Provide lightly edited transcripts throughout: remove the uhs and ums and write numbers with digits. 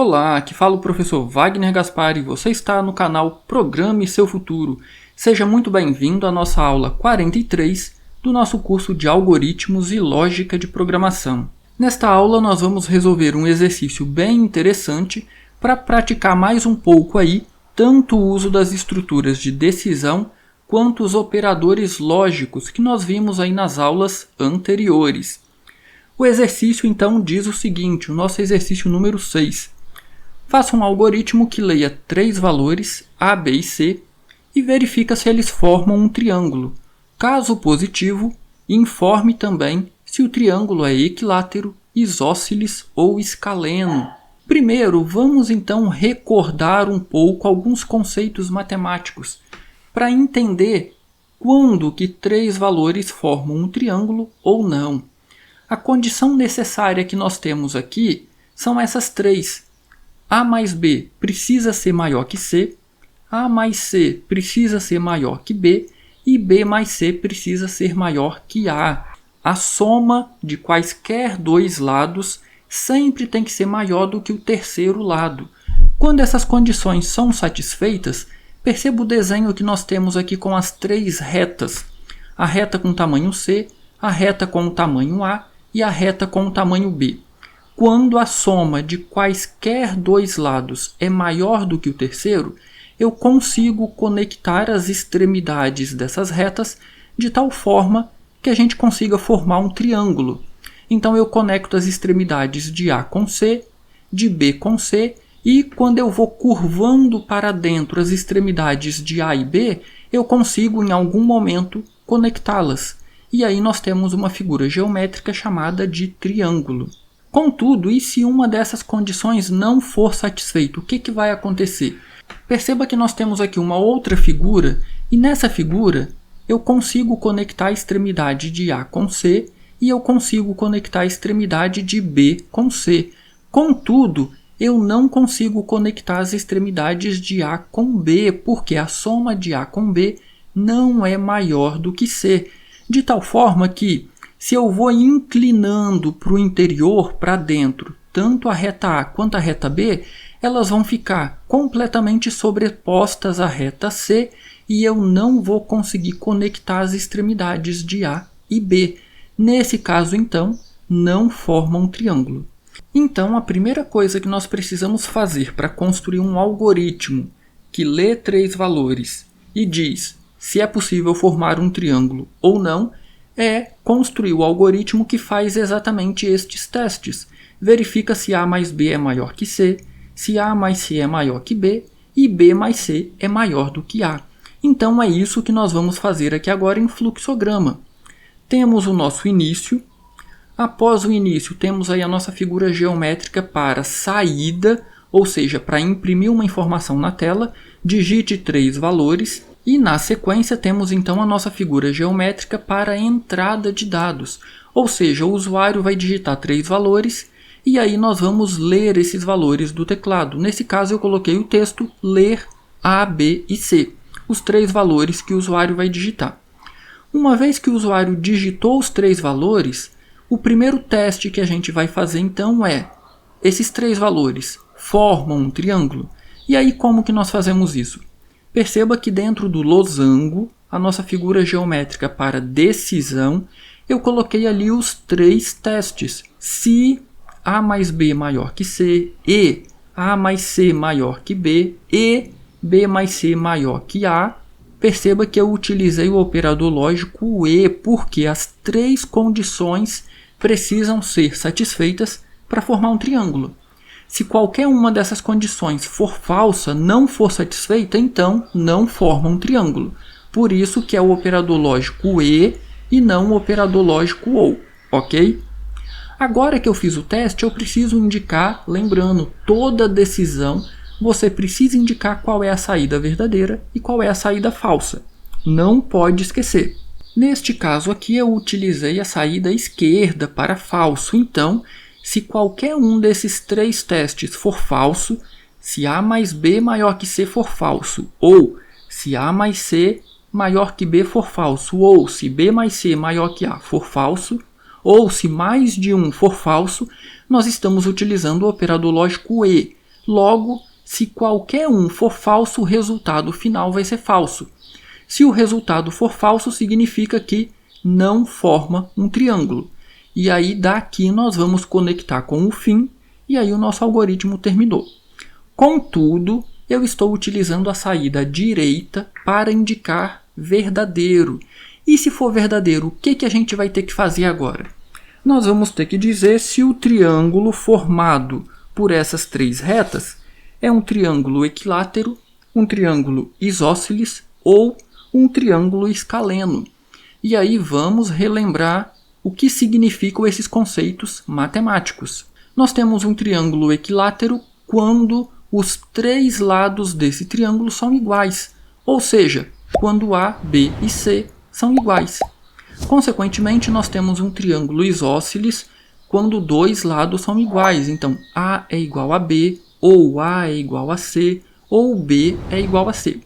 Olá, aqui fala o professor Wagner Gaspar e você está no canal Programe Seu Futuro. Seja muito bem-vindo à nossa aula 43 do nosso curso de Algoritmos e Lógica de Programação. Nesta aula nós vamos resolver um exercício bem interessante para praticar mais um pouco aí tanto o uso das estruturas de decisão quanto os operadores lógicos que nós vimos aí nas aulas anteriores. O exercício então diz o seguinte, o nosso exercício número 6. Faça um algoritmo que leia 3 valores, A, B e C, e verifica se eles formam um triângulo. Caso positivo, informe também se o triângulo é equilátero, isósceles ou escaleno. Primeiro, vamos então recordar um pouco alguns conceitos matemáticos para entender quando que 3 valores formam um triângulo ou não. A condição necessária que nós temos aqui são essas 3. A mais B precisa ser maior que C, A mais C precisa ser maior que B e B mais C precisa ser maior que A. A soma de quaisquer dois lados sempre tem que ser maior do que o terceiro lado. Quando essas condições são satisfeitas, perceba o desenho que nós temos aqui com as 3 retas. A reta com tamanho C, a reta com o tamanho A e a reta com o tamanho B. Quando a soma de quaisquer dois lados é maior do que o terceiro, eu consigo conectar as extremidades dessas retas de tal forma que a gente consiga formar um triângulo. Então eu conecto as extremidades de A com C, de B com C, e quando eu vou curvando para dentro as extremidades de A e B, eu consigo em algum momento conectá-las. E aí nós temos uma figura geométrica chamada de triângulo. Contudo, e se uma dessas condições não for satisfeita, o que vai acontecer? Perceba que nós temos aqui uma outra figura, e nessa figura eu consigo conectar a extremidade de A com C e eu consigo conectar a extremidade de B com C. Contudo, eu não consigo conectar as extremidades de A com B, porque a soma de A com B não é maior do que C. De tal forma que, se eu vou inclinando para o interior, para dentro, tanto a reta A quanto a reta B, elas vão ficar completamente sobrepostas à reta C e eu não vou conseguir conectar as extremidades de A e B. Nesse caso, então, não formam um triângulo. Então, a primeira coisa que nós precisamos fazer para construir um algoritmo que lê 3 valores e diz se é possível formar um triângulo ou não, é construir o algoritmo que faz exatamente estes testes. Verifica se A mais B é maior que C, se A mais C é maior que B e B mais C é maior do que A. Então é isso que nós vamos fazer aqui agora em fluxograma. Temos o nosso início. Após o início temos aí a nossa figura geométrica para saída, ou seja, para imprimir uma informação na tela, digite 3 valores. E na sequência temos então a nossa figura geométrica para a entrada de dados, ou seja, o usuário vai digitar 3 valores e aí nós vamos ler esses valores do teclado. Nesse caso eu coloquei o texto ler A, B e C, os 3 valores que o usuário vai digitar. Uma vez que o usuário digitou os 3 valores, o primeiro teste que a gente vai fazer então é, esses 3 valores formam um triângulo? E aí como que nós fazemos isso? Perceba que dentro do losango, a nossa figura geométrica para decisão, eu coloquei ali os 3 testes. Se A mais B é maior que C, e A mais C maior que B, e B mais C maior que A, perceba que eu utilizei o operador lógico e, porque as 3 condições precisam ser satisfeitas para formar um triângulo. Se qualquer uma dessas condições for falsa, não for satisfeita, então não forma um triângulo. Por isso que é o operador lógico e não o operador lógico ou, ok? Agora que eu fiz o teste, eu preciso indicar, lembrando, toda decisão, você precisa indicar qual é a saída verdadeira e qual é a saída falsa. Não pode esquecer. Neste caso aqui, eu utilizei a saída esquerda para falso, então, se qualquer um desses 3 testes for falso, se A mais B maior que C for falso, ou se A mais C maior que B for falso, ou se B mais C maior que A for falso, ou se mais de um for falso, nós estamos utilizando o operador lógico e. Logo, se qualquer um for falso, o resultado final vai ser falso. Se o resultado for falso, significa que não forma um triângulo. E aí daqui nós vamos conectar com o fim e aí o nosso algoritmo terminou. Contudo, eu estou utilizando a saída direita para indicar verdadeiro. E se for verdadeiro, o que a gente vai ter que fazer agora? Nós vamos ter que dizer se o triângulo formado por essas três retas é um triângulo equilátero, um triângulo isósceles ou um triângulo escaleno. E aí vamos relembrar o que significam esses conceitos matemáticos. Nós temos um triângulo equilátero quando os três lados desse triângulo são iguais, ou seja, quando A, B e C são iguais. Consequentemente, nós temos um triângulo isósceles quando dois lados são iguais. Então, A é igual a B, ou A é igual a C, ou B é igual a C.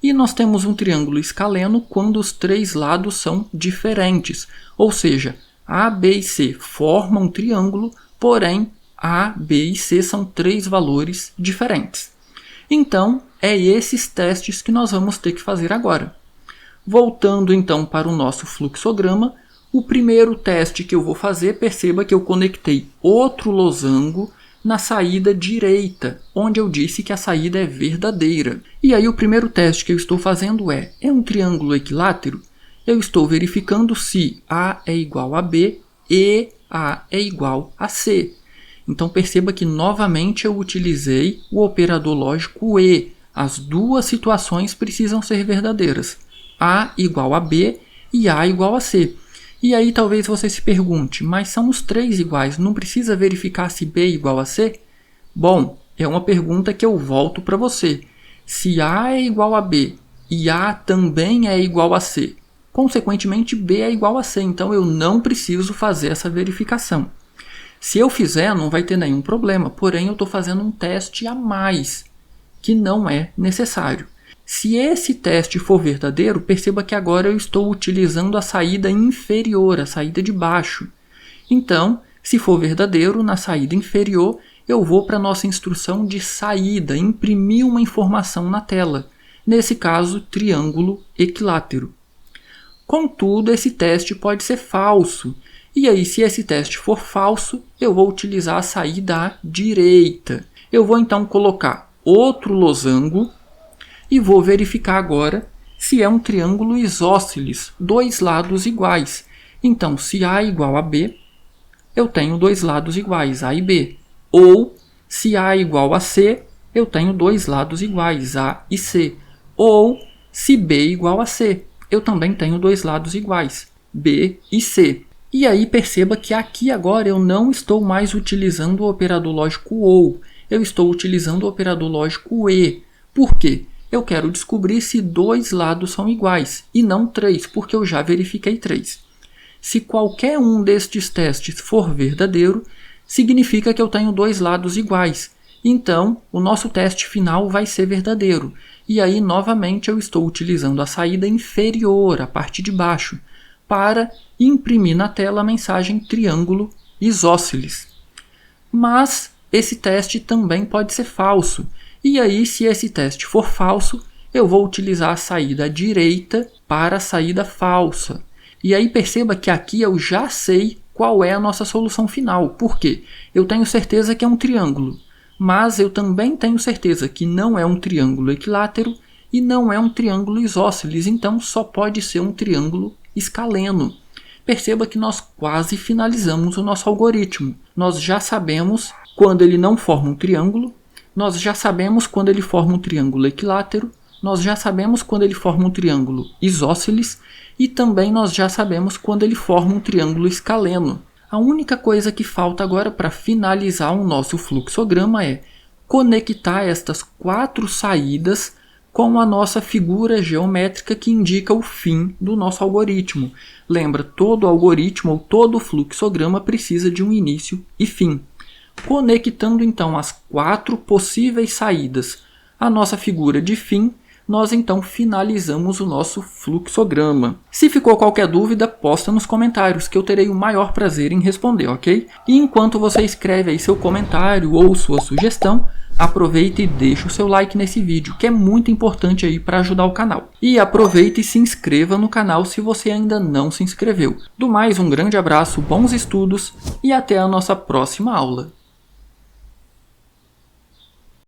E nós temos um triângulo escaleno quando os três lados são diferentes, ou seja, A, B e C formam um triângulo, porém A, B e C são três valores diferentes. Então, é esses testes que nós vamos ter que fazer agora. Voltando então para o nosso fluxograma, o primeiro teste que eu vou fazer, perceba que eu conectei outro losango na saída direita, onde eu disse que a saída é verdadeira. E aí o primeiro teste que eu estou fazendo é um triângulo equilátero? Eu estou verificando se A é igual a B e A é igual a C. Então perceba que novamente eu utilizei o operador lógico e. As duas situações precisam ser verdadeiras. A igual a B e A igual a C. E aí talvez você se pergunte, mas são os três iguais, não precisa verificar se B é igual a C? Bom, é uma pergunta que eu volto para você. Se A é igual a B e A também é igual a C, consequentemente B é igual a C, então eu não preciso fazer essa verificação. Se eu fizer, não vai ter nenhum problema, porém eu estou fazendo um teste a mais, que não é necessário. Se esse teste for verdadeiro, perceba que agora eu estou utilizando a saída inferior, a saída de baixo. Então, se for verdadeiro, na saída inferior, eu vou para a nossa instrução de saída, imprimir uma informação na tela. Nesse caso, triângulo equilátero. Contudo, esse teste pode ser falso. E aí, se esse teste for falso, eu vou utilizar a saída à direita. Eu vou então colocar outro losango e vou verificar agora se é um triângulo isósceles, dois lados iguais. Então, se A é igual a B, eu tenho dois lados iguais, A e B. Ou, se A é igual a C, eu tenho dois lados iguais, A e C. Ou, se B é igual a C, eu também tenho dois lados iguais, B e C. E aí perceba que aqui agora eu não estou mais utilizando o operador lógico OU, eu estou utilizando o operador lógico E. Por quê? Eu quero descobrir se dois lados são iguais, e não três, porque eu já verifiquei três. Se qualquer um destes testes for verdadeiro, significa que eu tenho dois lados iguais. Então, o nosso teste final vai ser verdadeiro. E aí, novamente, eu estou utilizando a saída inferior, a parte de baixo, para imprimir na tela a mensagem triângulo isósceles. Mas esse teste também pode ser falso. E aí, se esse teste for falso, eu vou utilizar a saída direita para a saída falsa. E aí perceba que aqui eu já sei qual é a nossa solução final. Por quê? Eu tenho certeza que é um triângulo, mas eu também tenho certeza que não é um triângulo equilátero e não é um triângulo isósceles, então só pode ser um triângulo escaleno. Perceba que nós quase finalizamos o nosso algoritmo. Nós já sabemos quando ele não forma um triângulo, nós já sabemos quando ele forma um triângulo equilátero, nós já sabemos quando ele forma um triângulo isósceles e também nós já sabemos quando ele forma um triângulo escaleno. A única coisa que falta agora para finalizar o nosso fluxograma é conectar estas quatro saídas com a nossa figura geométrica que indica o fim do nosso algoritmo. Lembra, todo algoritmo ou todo fluxograma precisa de um início e fim. Conectando então as quatro possíveis saídas à nossa figura de fim, nós então finalizamos o nosso fluxograma. Se ficou qualquer dúvida, posta nos comentários que eu terei o maior prazer em responder, ok? E enquanto você escreve aí seu comentário ou sua sugestão, aproveita e deixa o seu like nesse vídeo, que é muito importante aí para ajudar o canal. E aproveita e se inscreva no canal se você ainda não se inscreveu. Do mais, um grande abraço, bons estudos e até a nossa próxima aula.